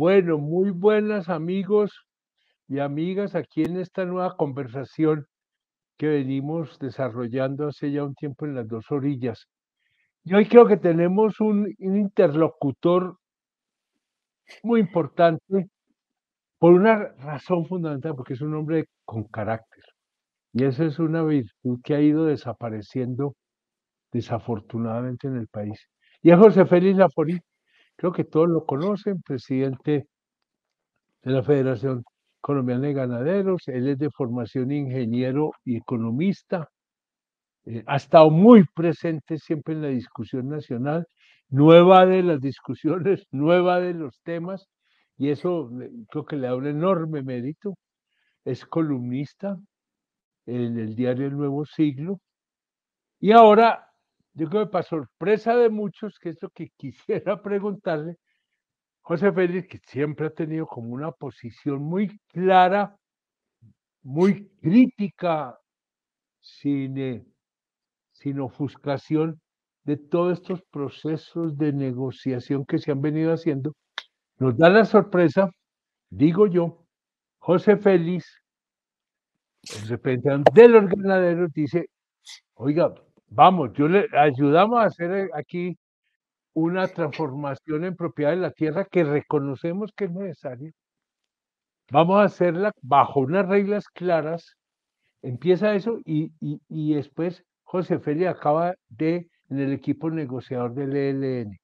Bueno, muy buenas amigos y amigas aquí en esta nueva conversación que venimos desarrollando hace ya un tiempo en las dos orillas. Y hoy creo que tenemos un interlocutor muy importante por una razón fundamental, porque es un hombre con carácter. Y esa es una virtud que ha ido desapareciendo desafortunadamente en el país. Y es José Félix Laforí, creo que todos lo conocen, presidente de la Federación Colombiana de Ganaderos. Él es de formación ingeniero y economista. Ha estado muy presente siempre en la discusión nacional, nueva de las discusiones, nueva de los temas, y eso creo que le da un enorme mérito. Es columnista en el diario El Nuevo Siglo. Y ahora, yo creo que para sorpresa de muchos, que es lo que quisiera preguntarle, José Félix, que siempre ha tenido como una posición muy clara, muy crítica, sin, sin ofuscación de todos estos procesos de negociación que se han venido haciendo, nos da la sorpresa, digo yo, José Félix, el representante de los ganaderos, dice, oiga, vamos, yo le ayudamos a hacer aquí una transformación en propiedad de la tierra que reconocemos que es necesaria. Vamos a hacerla bajo unas reglas claras. Empieza eso y después José Félix acaba en el equipo negociador del ELN.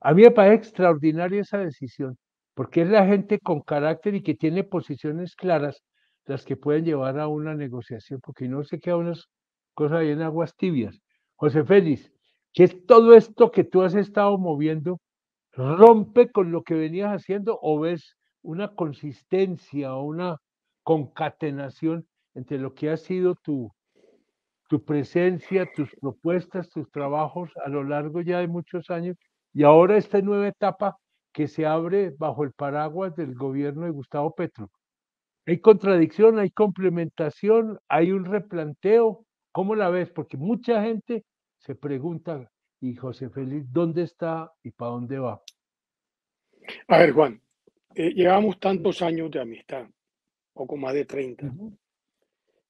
A mí me parece extraordinaria esa decisión, porque es la gente con carácter y que tiene posiciones claras las que pueden llevar a una negociación, porque no se queda unas cosas ahí en aguas tibias. José Félix, ¿qué es todo esto que tú has estado moviendo? ¿Rompe con lo que venías haciendo o ves una consistencia o una concatenación entre lo que ha sido tu presencia, tus propuestas, tus trabajos a lo largo ya de muchos años y ahora esta nueva etapa que se abre bajo el paraguas del gobierno de Gustavo Petro? ¿Hay contradicción, hay complementación, hay un replanteo? ¿Cómo la ves? Porque mucha gente se pregunta, y José Félix, ¿dónde está y para dónde va? A ver, Juan, llevamos tantos años de amistad, poco más de 30, Ujú.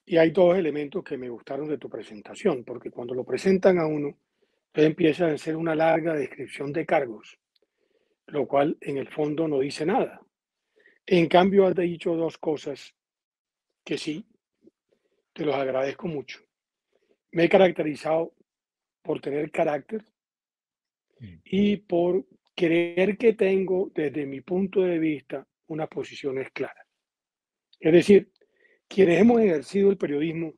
y hay dos elementos que me gustaron de tu presentación, porque cuando lo presentan a uno, entonces empieza a hacer una larga descripción de cargos, lo cual en el fondo no dice nada. En cambio, has dicho dos cosas que sí, te los agradezco mucho. Me he caracterizado por tener carácter y por creer que tengo, desde mi punto de vista, unas posiciones claras. Es decir, quienes hemos ejercido el periodismo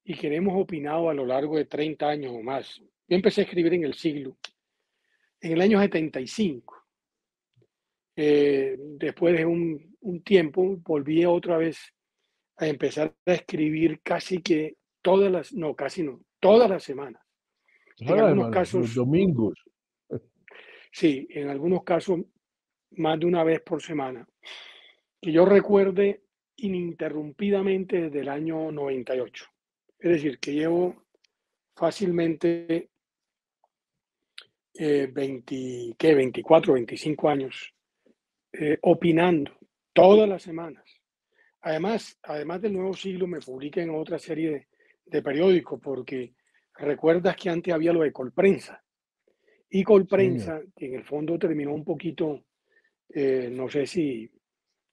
y quienes hemos opinado a lo largo de 30 años o más. Yo empecé a escribir en el siglo, en el año 75. Después de un tiempo, volví otra vez a empezar a escribir casi que todas las, no, casi no, todas las semanas. En Ahora, algunos hermano, los casos, domingos. sí, en algunos casos más de una vez por semana. Que yo recuerde ininterrumpidamente desde el año 98. Es decir, que llevo fácilmente 20, ¿qué? 24, 25 años opinando todas las semanas. Además del Nuevo Siglo, me publica en otra serie de periódicos, porque recuerdas que antes había lo de Colprensa. Y Sí, señor. Colprensa, que en el fondo terminó un poquito, no sé si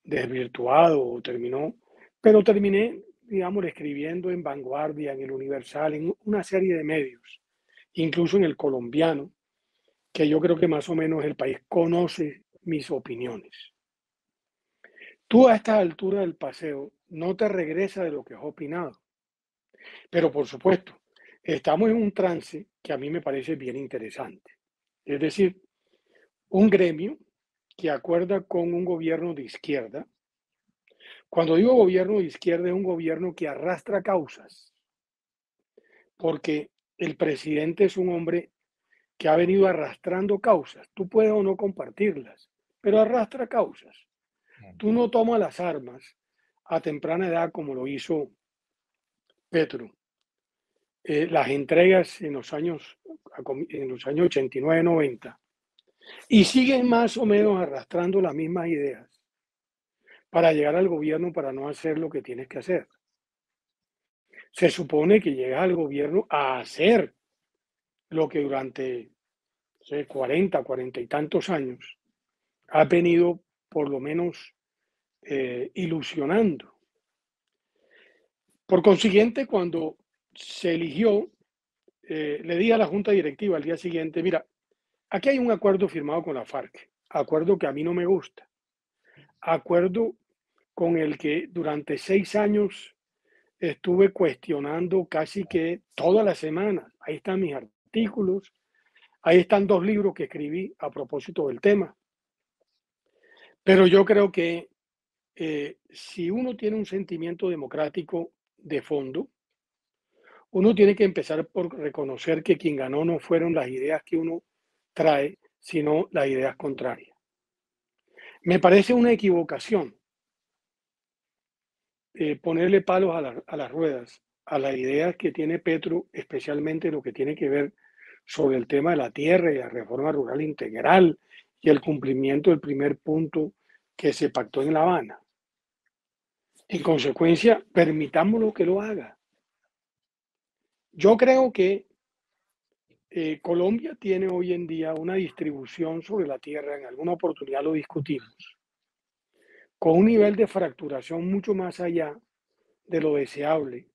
desvirtuado o terminó, pero terminé, digamos, escribiendo en Vanguardia, en el Universal, en una serie de medios, incluso en el Colombiano, que yo creo que más o menos el país conoce mis opiniones. Tú a esta altura del paseo no te regresa de lo que has opinado, pero por supuesto, estamos en un trance que a mí me parece bien interesante. Es decir, un gremio que acuerda con un gobierno de izquierda. Cuando digo gobierno de izquierda, es un gobierno que arrastra causas, porque el presidente es un hombre que ha venido arrastrando causas. Tú puedes o no compartirlas, pero arrastra causas. Tú no tomas las armas a temprana edad como lo hizo Petro. Las entregas en los años 89-90 y siguen más o menos arrastrando las mismas ideas para llegar al gobierno para no hacer lo que tienes que hacer. Se supone que llegas al gobierno a hacer lo que durante, no sé, 40 y tantos años has venido por lo menos ilusionando. Por consiguiente, cuando se eligió, le di a la junta directiva al día siguiente, mira, aquí hay un acuerdo firmado con la FARC, acuerdo que a mí no me gusta, acuerdo con el que durante 6 años estuve cuestionando casi que todas las semanas. Ahí están mis artículos, ahí están 2 libros que escribí a propósito del tema. Pero yo creo que si uno tiene un sentimiento democrático de fondo, uno tiene que empezar por reconocer que quien ganó no fueron las ideas que uno trae, sino las ideas contrarias. Me parece una equivocación ponerle palos a las ruedas, a las ideas que tiene Petro, especialmente lo que tiene que ver sobre el tema de la tierra y la reforma rural integral y el cumplimiento del primer punto que se pactó en La Habana. En consecuencia, permitámoslo que lo haga. Yo creo que Colombia tiene hoy en día una distribución sobre la tierra, en alguna oportunidad lo discutimos, con un nivel de fracturación mucho más allá de lo deseable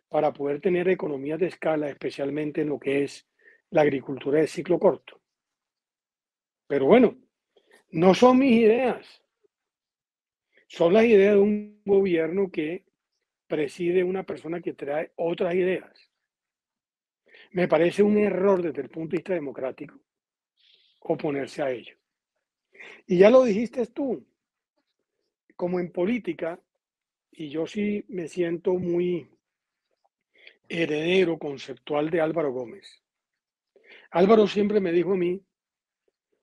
para poder tener economías de escala, especialmente en lo que es la agricultura de ciclo corto. Pero bueno, no son mis ideas, son las ideas de un gobierno que preside una persona que trae otras ideas. Me parece un error desde el punto de vista democrático oponerse a ello. Y ya lo dijiste tú, como en política, y yo sí me siento muy heredero conceptual de Álvaro Gómez. Álvaro siempre me dijo a mí,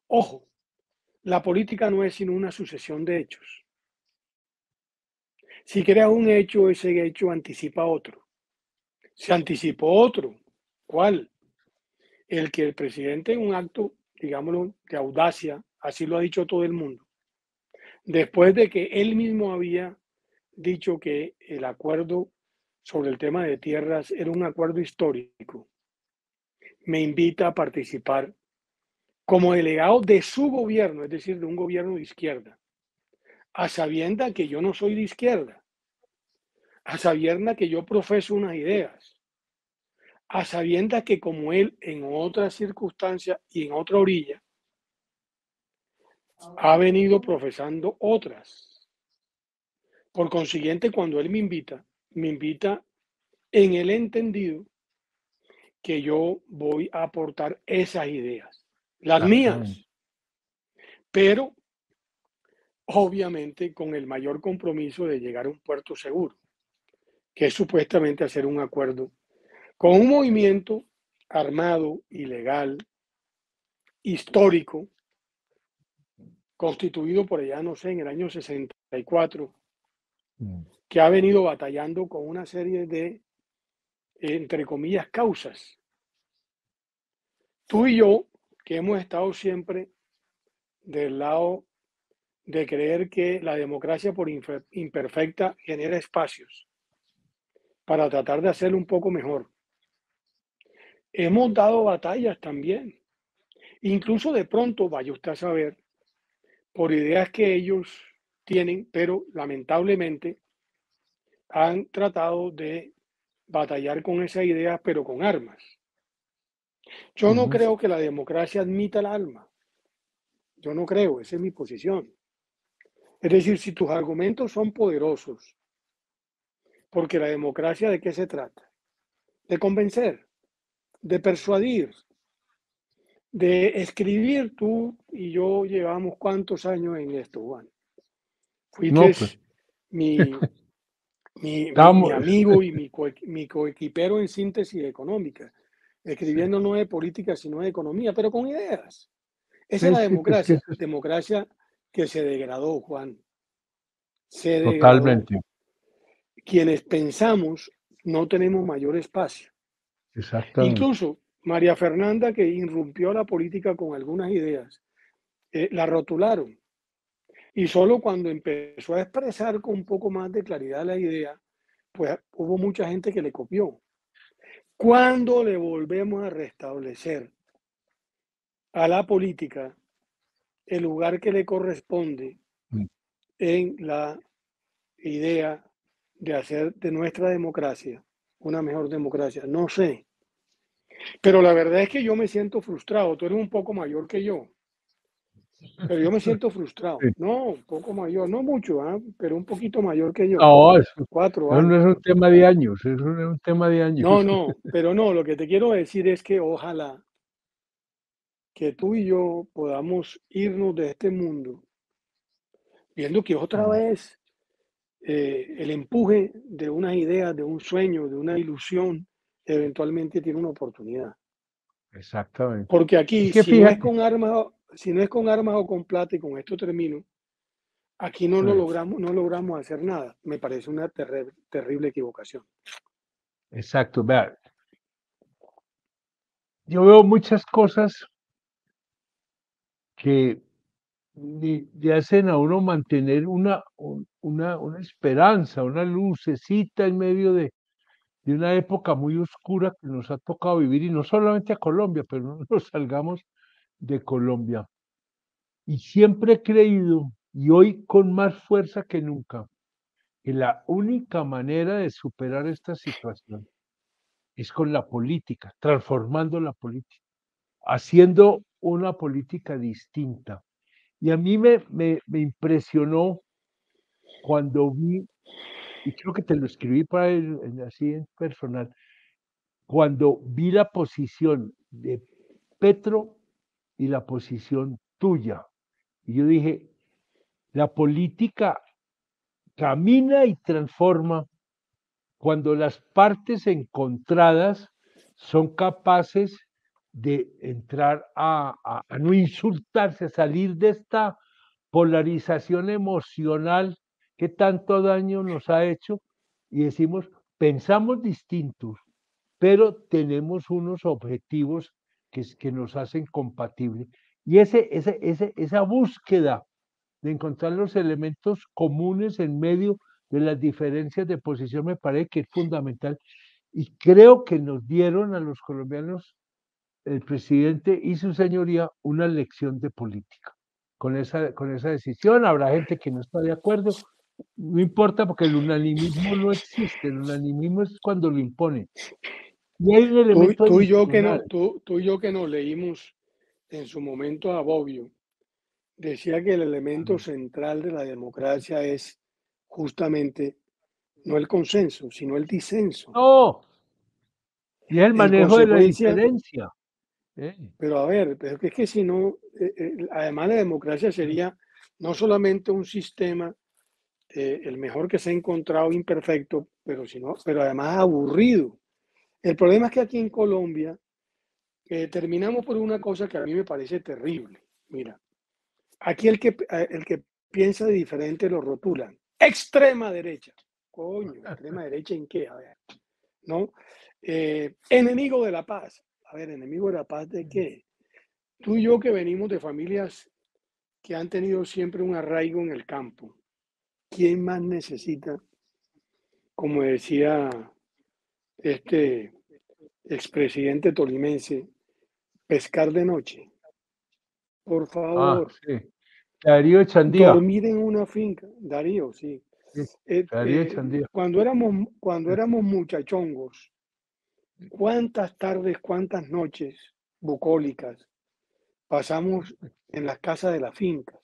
ojo, la política no es sino una sucesión de hechos. Si creas un hecho, ese hecho anticipa otro. Se anticipó otro. ¿Cuál? El que el presidente en un acto, digámoslo, de audacia, así lo ha dicho todo el mundo, después de que él mismo había dicho que el acuerdo sobre el tema de tierras era un acuerdo histórico, me invita a participar como delegado de su gobierno, es decir, de un gobierno de izquierda, a sabienda que yo no soy de izquierda, a sabienda que yo profeso unas ideas, a sabiendas que como él en otras circunstancias y en otra orilla ha venido profesando otras. Por consiguiente, cuando él me invita en el entendido que yo voy a aportar esas ideas, las Exactamente. mías, pero obviamente con el mayor compromiso de llegar a un puerto seguro, que es supuestamente hacer un acuerdo con un movimiento armado, ilegal, histórico, constituido por allá, no sé, en el año 64, Mm. que ha venido batallando con una serie de, entre comillas, causas. Tú y yo, que hemos estado siempre del lado de creer que la democracia por imperfecta genera espacios para tratar de hacerlo un poco mejor. Hemos dado batallas también, incluso de pronto, vaya usted a saber, por ideas que ellos tienen, pero lamentablemente han tratado de batallar con esas ideas, pero con armas. Yo no Ujú. creo que la democracia admita el arma. Yo no creo, esa es mi posición. Es decir, si tus argumentos son poderosos, porque la democracia ¿de qué se trata? De convencer, de persuadir, de escribir. Tú y yo llevamos cuántos años en esto, Juan. No, Fuiste pues mi, mi estábamos, amigo y mi coequipero en síntesis económica, escribiendo no de política, sino de economía, pero con ideas. Esa es sí, la sí, pues que democracia, eso es democracia que se degradó, Juan, se degradó. totalmente, Quienes pensamos no tenemos mayor espacio. exactamente. Incluso María Fernanda, que irrumpió a la política con algunas ideas la rotularon. Y solo cuando empezó a expresar con un poco más de claridad la idea, pues hubo mucha gente que le copió. ¿Cuándo le volvemos a restablecer a la política el lugar que le corresponde Mm. en la idea de hacer de nuestra democracia una mejor democracia? No sé. Pero la verdad es que yo me siento frustrado. Tú eres un poco mayor que yo, pero yo me siento frustrado. Sí. No, un poco mayor, no mucho, pero un poquito mayor que yo. No, eso, 4 años. no es un tema de años, es un tema de años. No, no, pero no, lo que te quiero decir es que ojalá que tú y yo podamos irnos de este mundo viendo que otra Mm. vez el empuje de unas ideas, de un sueño, de una ilusión, eventualmente tiene una oportunidad. Exactamente. Porque Es aquí, que si no es fíjate, con armas, si no es con armas o con plata, y con esto termino, aquí no lo eh, logramos, no logramos hacer nada. Me parece una terrible equivocación. exacto, vea, yo veo muchas cosas que le hacen a uno mantener una esperanza, una lucecita en medio de una época muy oscura que nos ha tocado vivir, y no solamente a Colombia, pero no nos salgamos de Colombia. Y siempre he creído, y hoy con más fuerza que nunca, que la única manera de superar esta situación es con la política, transformando la política, haciendo una política distinta. Y a mí me impresionó cuando vi, y creo que te lo escribí para así en personal, cuando vi la posición de Petro y la posición tuya. Y yo dije, la política camina y transforma cuando las partes encontradas son capaces de entrar a no insultarse, a salir de esta polarización emocional que tanto daño nos ha hecho, y decimos, pensamos distintos, pero tenemos unos objetivos que nos hacen compatibles. Y esa búsqueda de encontrar los elementos comunes en medio de las diferencias de posición me parece que es fundamental. Y creo que nos dieron a los colombianos, el presidente y su señoría, una lección de política. Con esa decisión habrá gente que no está de acuerdo, no importa porque el unanimismo no existe, el unanimismo es cuando lo imponen. Y hay un Tú, elemento tú y yo que no, adicional. tú y yo que nos leímos en su momento a Bobbio, decía que el elemento central de la democracia es justamente no el consenso, sino el disenso. No, y es el En manejo de la consecuencia, diferencia. ¿Eh? pero a ver, pero es que si no, además la democracia sería no solamente un sistema, el mejor que se ha encontrado imperfecto, pero además aburrido. El problema es que aquí en Colombia terminamos por una cosa que a mí me parece terrible. Mira, aquí el que piensa diferente lo rotulan. Extrema derecha. Coño, extrema derecha en qué, a ver, ¿no? Enemigo de la paz. A ver, enemigo de la paz de qué? Tú y yo que venimos de familias que han tenido siempre un arraigo en el campo. ¿Quién más necesita, como decía este expresidente tolimense, pescar de noche? Por Ah, favor, sí. Darío Chandía. dormir en una finca. Darío, sí. Sí, Darío Chandía. Cuando éramos muchachongos, ¿cuántas tardes, cuántas noches bucólicas pasamos en las casas de las fincas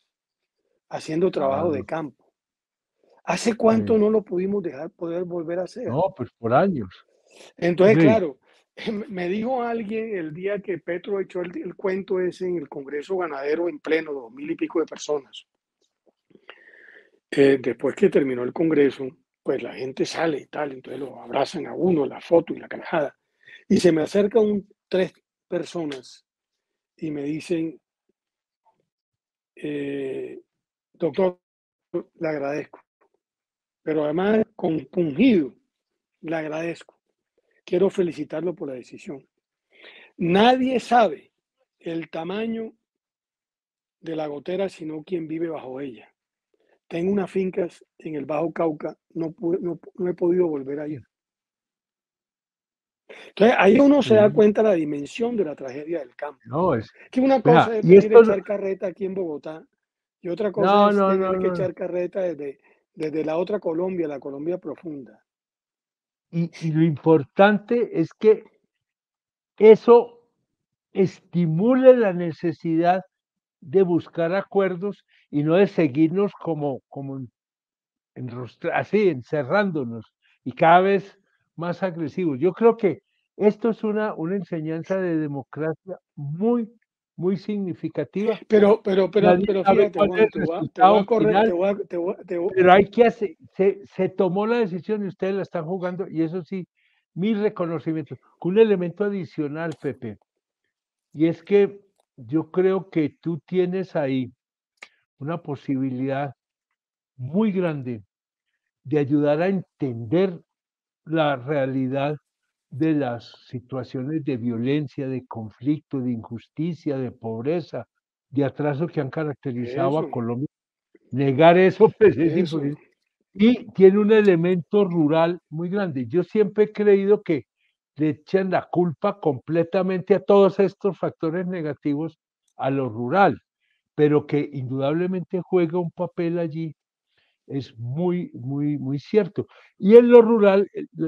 haciendo trabajo de Claro, campo? ¿Hace cuánto sí. no lo pudimos poder volver a hacer? No, pues por años. Entonces, Sí, claro, me dijo alguien el día que Petro echó el cuento ese en el Congreso Ganadero en pleno, 2000 y pico de personas. Después que terminó el Congreso, pues la gente sale y tal, entonces lo abrazan a uno, la foto y la carajada. Y se me acercan 3 personas y me dicen, doctor, le agradezco, pero además compungido, le agradezco. Quiero felicitarlo por la decisión. Nadie sabe el tamaño de la gotera, sino quien vive bajo ella. Tengo unas fincas en el Bajo Cauca, no he podido volver a ir. Entonces, ahí uno se da Sí, cuenta de la dimensión de la tragedia del campo. no, es, Que una vea, cosa es y venir a esto, echar carreta aquí en Bogotá y otra cosa no, es no, tener no, que no. echar carreta desde la otra Colombia, la Colombia profunda. Y lo importante es que eso estimule la necesidad de buscar acuerdos y no de seguirnos como así, encerrándonos y cada vez más agresivos. Yo creo que esto es una enseñanza de democracia muy, muy significativa. Nadie Pero sabe fíjate, cuál es Juan, el resultado final, te voy- pero hay que hacer, se tomó la decisión y ustedes la están jugando, y eso sí, mi reconocimiento. Un elemento adicional, Pepe, y es que yo creo que tú tienes ahí una posibilidad muy grande de ayudar a entender la realidad de las situaciones de violencia, de conflicto, de injusticia, de pobreza, de atraso que han caracterizado a eso, Colombia. Negar eso, pues, es eso. imposible. Y tiene un elemento rural muy grande. Yo siempre he creído que le echan la culpa completamente a todos estos factores negativos a lo rural, pero que indudablemente juega un papel allí, es muy, muy, muy cierto. Y en lo rural,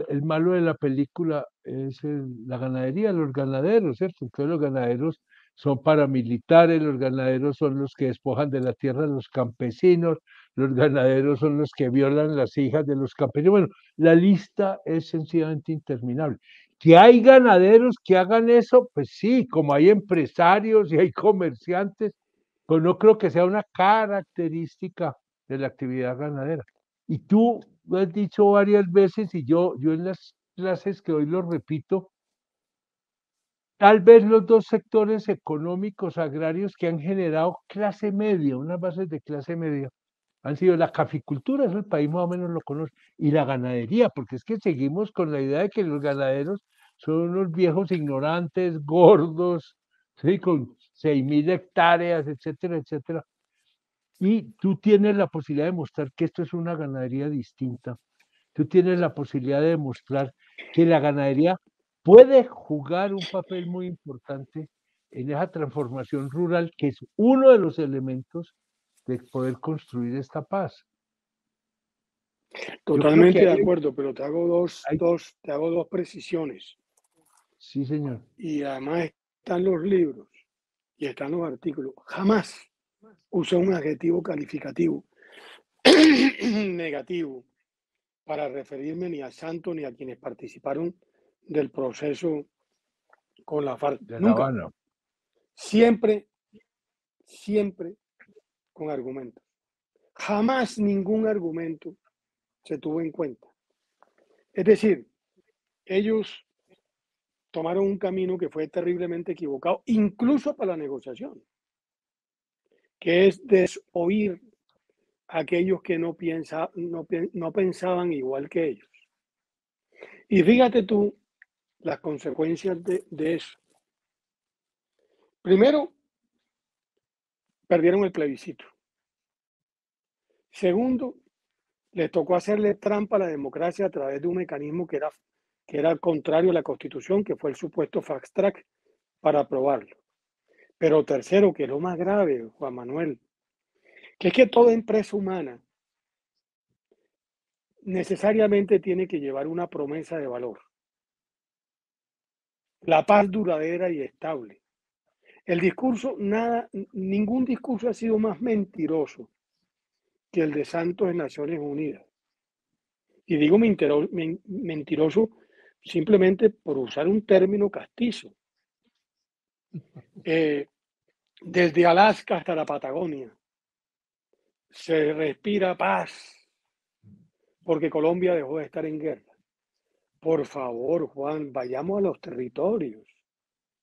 el malo de la película es la ganadería, los ganaderos, ¿cierto? Entonces los ganaderos son paramilitares, los ganaderos son los que despojan de la tierra a los campesinos, los ganaderos son los que violan las hijas de los campesinos. Bueno, la lista es sencillamente interminable. ¿Que hay ganaderos que hagan eso? Pues sí, como hay empresarios y hay comerciantes, pues no creo que sea una característica de la actividad ganadera. Y tú lo has dicho varias veces y yo en las clases que hoy lo repito, tal vez los dos sectores económicos agrarios que han generado clase media, unas bases de clase media, han sido la caficultura, eso el país más o menos lo conoce, y la ganadería, porque es que seguimos con la idea de que los ganaderos son unos viejos ignorantes, gordos, ¿sí? Con 6.000 hectáreas, etcétera, etcétera. Y tú tienes la posibilidad de mostrar que esto es una ganadería distinta. Tú tienes la posibilidad de demostrar que la ganadería puede jugar un papel muy importante en esa transformación rural, que es uno de los elementos de poder construir esta paz. Yo creo que Totalmente de acuerdo, pero hay te hago dos precisiones. sí, señor, Y además están los libros y están los artículos. Jamás usé un adjetivo calificativo negativo para referirme ni a Santos ni a quienes participaron del proceso con la FARC. de La Nunca. Habana. Siempre, siempre con argumentos. Jamás ningún argumento se tuvo en cuenta. Es decir, ellos tomaron un camino que fue terriblemente equivocado, incluso para la negociación, que es desoír a aquellos que no pensaban igual que ellos. Y fíjate tú las consecuencias de eso. Primero, perdieron el plebiscito. Segundo, les tocó hacerle trampa a la democracia a través de un mecanismo que era contrario a la Constitución, que fue el supuesto fast track para aprobarlo. Pero tercero, que es lo más grave, Juan Manuel, que es que toda empresa humana necesariamente tiene que llevar una promesa de valor. La paz duradera y estable. El discurso, ningún discurso ha sido más mentiroso que el de Santos en Naciones Unidas. Y digo mentiroso simplemente por usar un término castizo. Eh, Desde Alaska hasta la Patagonia se respira paz porque Colombia dejó de estar en guerra. Por favor, Juan, vayamos a los territorios.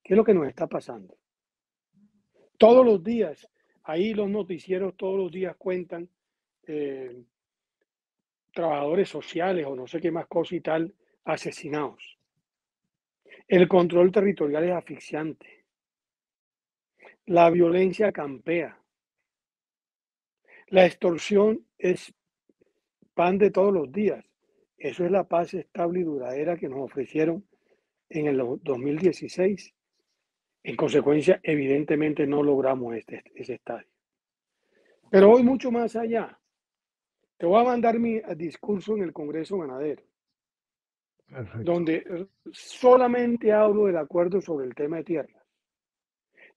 ¿Qué es lo que nos está pasando? Todos los días, ahí los noticieros todos los días cuentan eh, trabajadores sociales o no sé qué más cosa y tal, asesinados. El control territorial es asfixiante. La violencia campea. La extorsión es pan de todos los días. Eso es la paz estable y duradera que nos ofrecieron en el 2016. En consecuencia, evidentemente no logramos ese estadio. Pero voy mucho más allá. Te voy a mandar mi discurso en el Congreso Ganadero, Perfecto. donde solamente hablo del acuerdo sobre el tema de tierras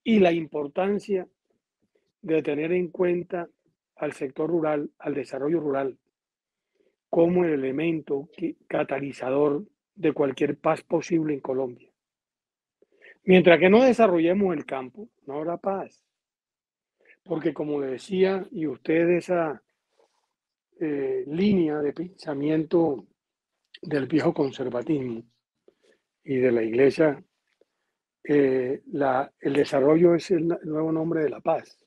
y la importancia de tener en cuenta al sector rural, al desarrollo rural, como el elemento catalizador de cualquier paz posible en Colombia. Mientras que no desarrollemos el campo, no habrá paz. Porque como decía, y usted esa línea de pensamiento del viejo conservatismo y de la iglesia, el desarrollo es el nuevo nombre de la paz,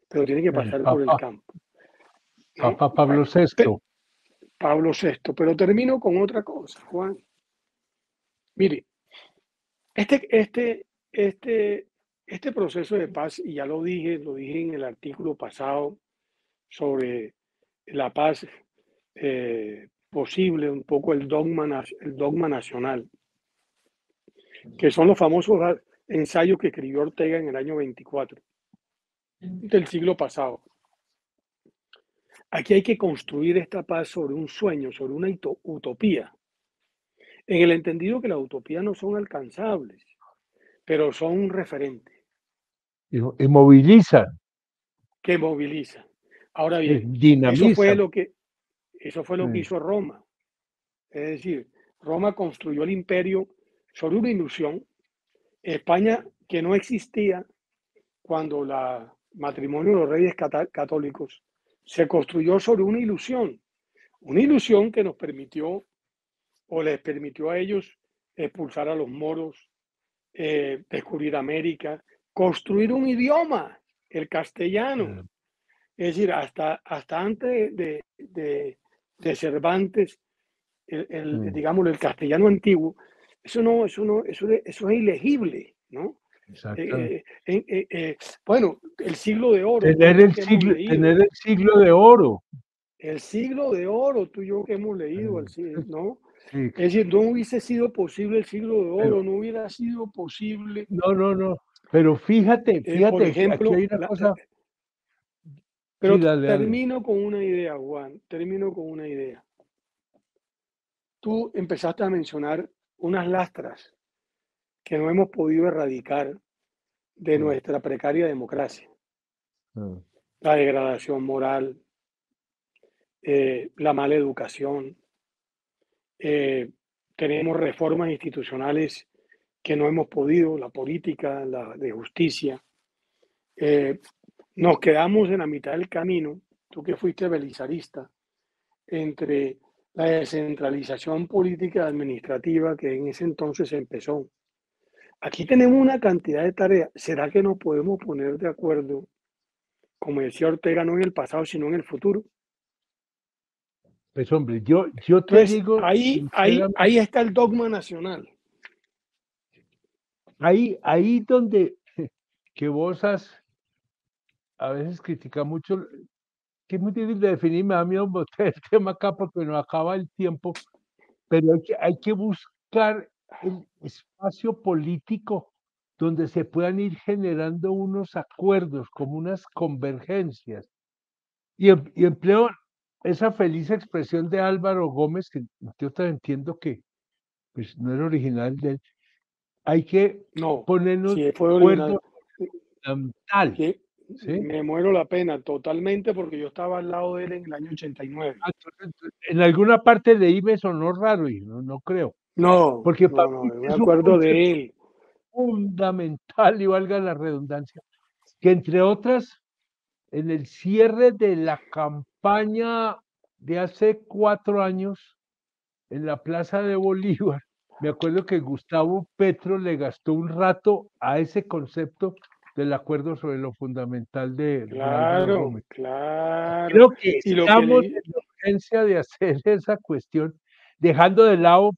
pero tiene que El pasar por el campo, ¿no? Papa Pablo Bueno, VI. Pablo VI, pero termino con otra cosa, Juan. Mire, este, este, este, este proceso de paz, y ya lo dije en el artículo pasado sobre la paz posible, un poco el dogma nacional, que son los famosos ensayos que escribió Ortega en el año 24 del siglo pasado. Aquí hay que construir esta paz sobre un sueño, sobre una utopía, en el entendido que las utopías no son alcanzables, pero son un referente Y movilizan, que moviliza. Ahora bien, dinamizan. eso fue lo que hizo Roma. Es decir, Roma construyó el imperio sobre una ilusión. España, que no existía cuando el matrimonio de los reyes católicos, se construyó sobre una ilusión que nos permitió o les permitió a ellos expulsar a los moros, descubrir América, construir un idioma, el castellano. Es decir, hasta antes de Cervantes, digamos, el castellano antiguo, eso es ilegible, ¿no? Exactamente. Bueno, el siglo de oro, tú y yo que hemos leído, Tener el siglo de oro. el siglo de oro, tú y yo que hemos leído, ¿no? Sí, Es decir, no hubiese sido posible el siglo de pero oro, no hubiera sido posible, no. Pero por fíjate, aquí hay ejemplo, una cosa. pero Sí, dale. termino con una idea, Juan, termino con una idea. Tú empezaste a mencionar unas lastras que no hemos podido erradicar de Mm, nuestra precaria democracia. mm, La degradación moral, la mala educación, tenemos reformas institucionales que no hemos podido, la política, la de justicia. Eh, Nos quedamos en la mitad del camino, tú que fuiste belizarista, entre la descentralización política y administrativa que en ese entonces empezó. Aquí tenemos una cantidad de tareas. ¿Será que nos podemos poner de acuerdo, como decía Ortega, no en el pasado, sino en el futuro? Pues hombre, yo te Entonces, digo sinceramente, ahí está el dogma nacional. ahí donde que vos a veces criticas mucho, que es muy difícil de definir, me da miedo botar el tema acá porque no acaba el tiempo, pero hay que buscar el espacio político donde se puedan ir generando unos acuerdos, como unas convergencias. Y empleo esa feliz expresión de Álvaro Gómez, que yo también entiendo que pues, no era original de él. Hay que No, ponernos si de fue original, acuerdo fundamental, que ¿sí? me muero la pena totalmente porque yo estaba al lado de él en el año 89. Entonces, en alguna parte leí me sonó raro y no creo, porque para mí No, me es un acuerdo concepto de él. fundamental y valga la redundancia, que entre otras, en el cierre de la campaña de hace 4 años, en la Plaza de Bolívar, me acuerdo que Gustavo Petro le gastó un rato a ese concepto del acuerdo sobre lo fundamental de Álvaro Claro, Gómez. claro. Creo que Y lo que estamos le, en la urgencia de hacer esa cuestión, dejando de lado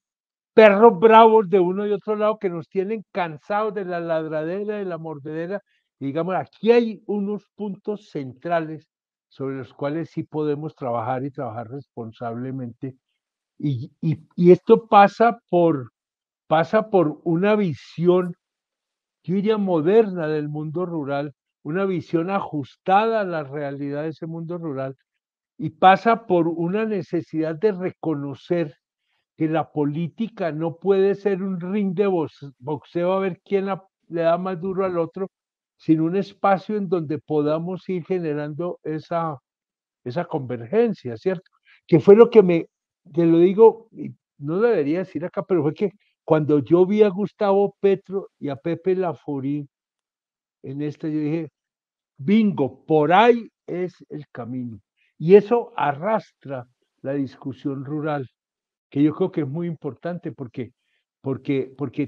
perros bravos de uno y otro lado que nos tienen cansados de la ladradera, de la mordedera. Y digamos, aquí hay unos puntos centrales sobre los cuales sí podemos trabajar y trabajar responsablemente. Y esto pasa por una visión, yo diría, moderna del mundo rural, una visión ajustada a la realidad de ese mundo rural, y pasa por una necesidad de reconocer que la política no puede ser un ring de boxeo a ver quién le da más duro al otro, sino un espacio en donde podamos ir generando esa convergencia, ¿cierto? Que fue lo que te lo digo, y no lo debería decir acá, pero fue que cuando yo vi a Gustavo Petro y a Pepe Laforí en esto, yo dije, bingo, por ahí es el camino. Y eso arrastra la discusión rural, que yo creo que es muy importante porque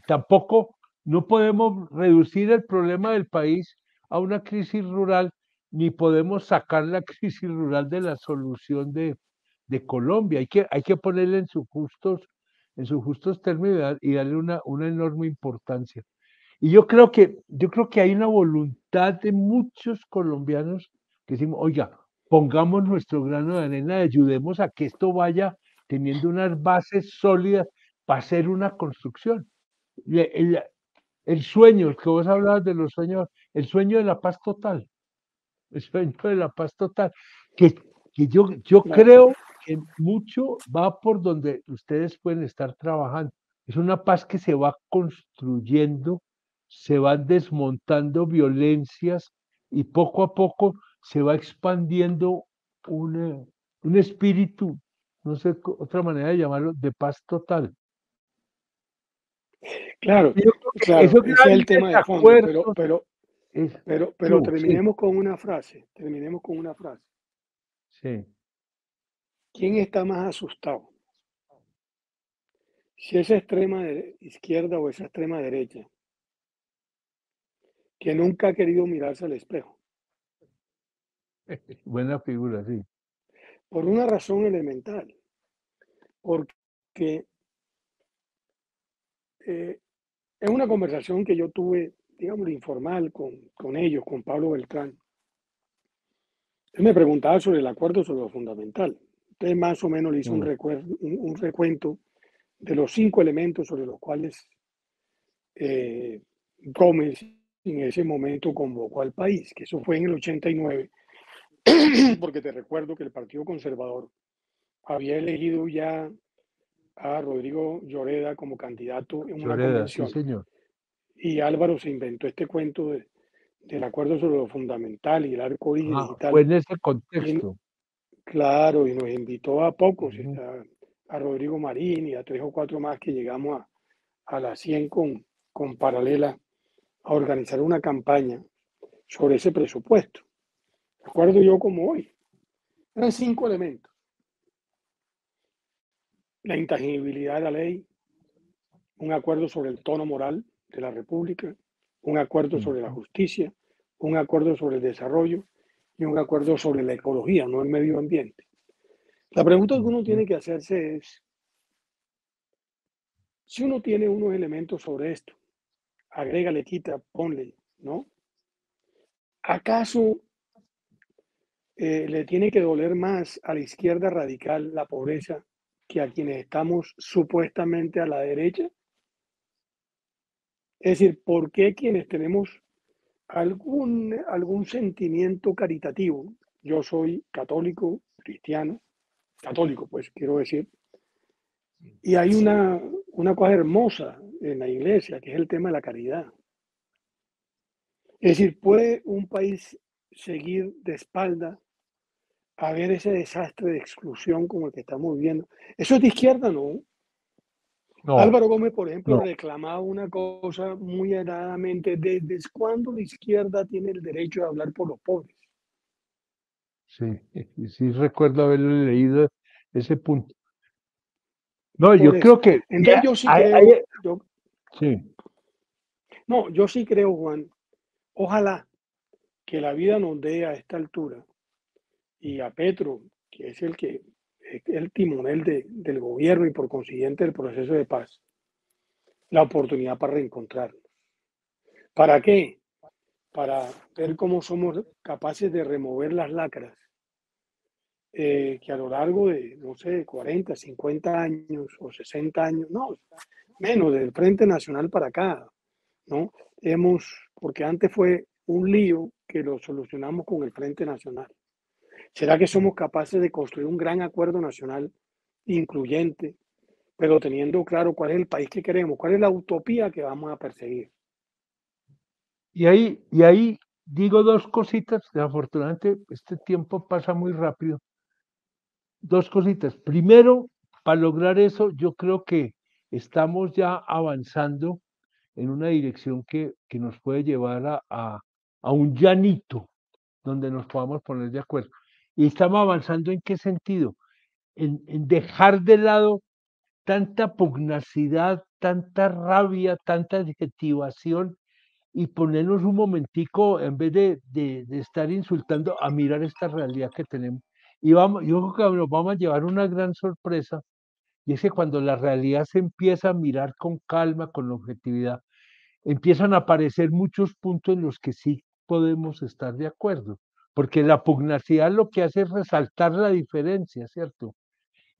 tampoco no podemos reducir el problema del país a una crisis rural, ni podemos sacar la crisis rural de la solución de Colombia. Hay que ponerle en sus justos términos y darle una enorme importancia. Y yo creo que hay una voluntad de muchos colombianos que decimos, oiga, pongamos nuestro grano de arena, ayudemos a que esto vaya teniendo unas bases sólidas para hacer una construcción. El sueño, que vos hablabas de los sueños, el sueño de la paz total, el sueño de la paz total, que, que yo Claro, creo que mucho va por donde ustedes pueden estar trabajando. Es una paz que se va construyendo, se van desmontando violencias y poco a poco se va expandiendo un espíritu, no sé otra manera de llamarlo, de paz total. claro, Yo creo que claro, esos ese es el grandes tema de fondo, acuerdos, es, pero digo, sí, terminemos con una frase. sí. ¿Quién está más asustado? Si esa extrema izquierda o esa extrema derecha, que nunca ha querido mirarse al espejo, Buena figura, sí. por una razón elemental, porque eh, es una conversación que yo tuve, digamos, informal con ellos, con Pablo Beltrán. Él me preguntaba sobre el acuerdo sobre lo fundamental. Entonces, más o menos le hizo Mm, un recuento de los 5 elementos sobre los cuales eh, Gómez en ese momento convocó al país, que eso fue en el 89, porque te recuerdo que el Partido Conservador había elegido ya a Rodrigo Lloreda como candidato en una Lloreda, sí, convención. señor. Y Álvaro se inventó este cuento del acuerdo sobre lo fundamental y el arco iris Ah, y fue tal. en ese Y contexto. claro, y nos invitó a pocos, Ujú. a Rodrigo Marín y a 3 o 4 más que llegamos a las 100 con Paralela a organizar una campaña sobre ese presupuesto. Recuerdo yo como hoy. Eran 5 elementos. La intangibilidad de la ley, un acuerdo sobre el tono moral de la República, un acuerdo sobre la Ujú. justicia, un acuerdo sobre el desarrollo y un acuerdo sobre la ecología, no el medio ambiente. La pregunta que uno Ujú. tiene que hacerse es, si uno tiene unos elementos sobre esto, agrégale, quita, ponle, ¿no? ¿Acaso le tiene que doler más a la izquierda radical la pobreza que a quienes estamos supuestamente a la derecha? Es decir, ¿por qué quienes tenemos algún sentimiento caritativo? Yo soy católico, cristiano, católico, pues quiero decir, y hay una cosa hermosa en la iglesia, que es el tema de la caridad. Es decir, ¿puede un país seguir de espalda a ver ese desastre de exclusión como el que estamos viviendo? Eso es de izquierda, ¿no? No, Álvaro Gómez, por ejemplo, no, reclamaba una cosa muy heradamente: ¿desde cuándo la izquierda tiene el derecho de hablar por los pobres? sí, sí recuerdo haberlo leído ese punto. No, Por yo eso. creo que Entonces yo sí creo, sí, no, yo sí creo, Juan, ojalá que la vida nos dé a esta altura y a Petro, que es el timonel del gobierno y por consiguiente del proceso de paz, la oportunidad para reencontrarnos. ¿Para qué? Para ver cómo somos capaces de remover las lacras que a lo largo de, no sé, 40, 50 años o 60 años, no, menos del Frente Nacional para acá, ¿no? Porque antes fue un lío que lo solucionamos con el Frente Nacional. ¿Será que somos capaces de construir un gran acuerdo nacional incluyente, pero teniendo claro cuál es el país que queremos, cuál es la utopía que vamos a perseguir? Y ahí digo dos cositas, afortunadamente este tiempo pasa muy rápido. Dos cositas. Primero, para lograr eso, yo creo que estamos ya avanzando en una dirección que nos puede llevar a un llanito donde nos podamos poner de acuerdo. ¿Y estamos avanzando en qué sentido? En dejar de lado tanta pugnacidad, tanta rabia, tanta adjetivación y ponernos un momentico, en vez de estar insultando, a mirar esta realidad que tenemos. Y vamos, yo creo que nos vamos a llevar una gran sorpresa, y es que cuando la realidad se empieza a mirar con calma, con objetividad, empiezan a aparecer muchos puntos en los que sí podemos estar de acuerdo, porque la pugnacidad lo que hace es resaltar la diferencia, ¿cierto?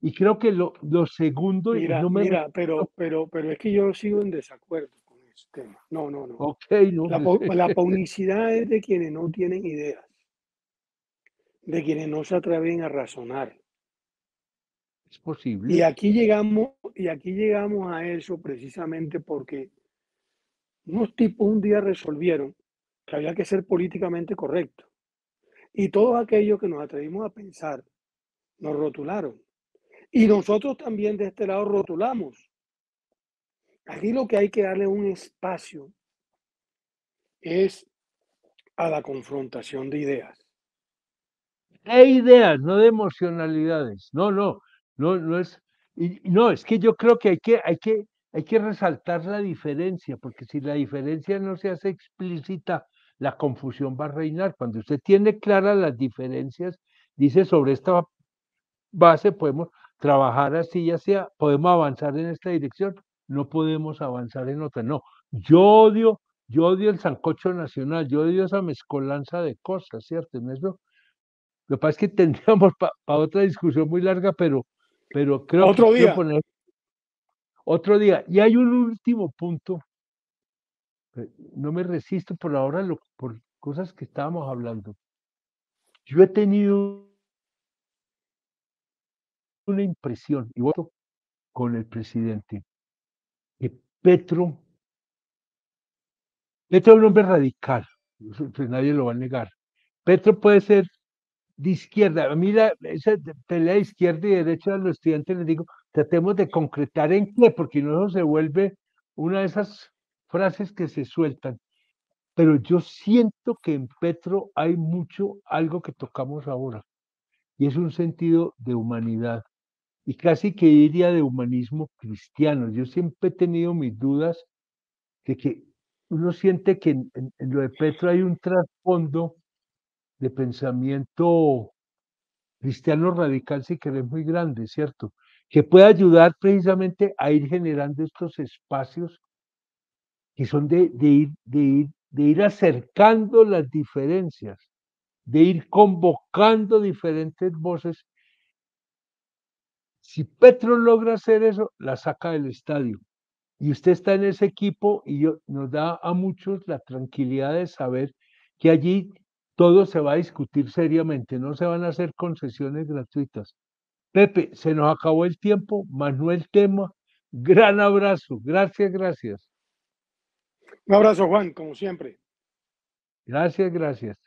Y creo que lo segundo, y Mira, no me mira, refiero, pero es que yo sigo en desacuerdo con ese tema. No, no, no. ok, no, pues, La punicidad es de quienes no tienen ideas, de quienes no se atreven a razonar. es posible. Y aquí llegamos a eso precisamente porque unos tipos un día resolvieron que había que ser políticamente correcto. Y todos aquellos que nos atrevimos a pensar nos rotularon. Y nosotros también de este lado rotulamos. Aquí lo que hay que darle un espacio es a la confrontación de ideas. De ideas, no de emocionalidades. No, no, no es, y no, es que yo creo que hay que resaltar la diferencia, porque si la diferencia no se hace explícita, la confusión va a reinar. Cuando usted tiene claras las diferencias, dice sobre esta base podemos trabajar así, ya sea, podemos avanzar en esta dirección, no podemos avanzar en otra. No, yo odio el sancocho nacional, yo odio esa mezcolanza de cosas, ¿cierto? En eso lo que pasa es que tendríamos para otra discusión muy larga, pero creo que Otro quiero día, poner otro día. Y hay un último punto, no me resisto por ahora, por cosas que estábamos hablando. Yo he tenido una impresión, y voto con el presidente, que Petro es un hombre radical, eso, pues nadie lo va a negar. Petro puede ser de izquierda. A mí esa pelea de izquierda y derecha a los estudiantes les digo, tratemos de concretar en qué, porque no eso se vuelve una de esas frases que se sueltan. Pero yo siento que en Petro hay mucho algo que tocamos ahora, y es un sentido de humanidad, y casi que diría de humanismo cristiano. Yo siempre he tenido mis dudas de que uno siente que en lo de Petro hay un trasfondo de pensamiento cristiano radical, si querés, muy grande, ¿cierto? Que puede ayudar precisamente a ir generando estos espacios que son de ir acercando las diferencias, de ir convocando diferentes voces. Si Petro logra hacer eso, la saca del estadio. Y usted está en ese equipo y nos da a muchos la tranquilidad de saber que allí todo se va a discutir seriamente, no se van a hacer concesiones gratuitas. Pepe, se nos acabó el tiempo, más no el tema. Gran abrazo, gracias, gracias. un abrazo Juan, como siempre. Gracias, gracias.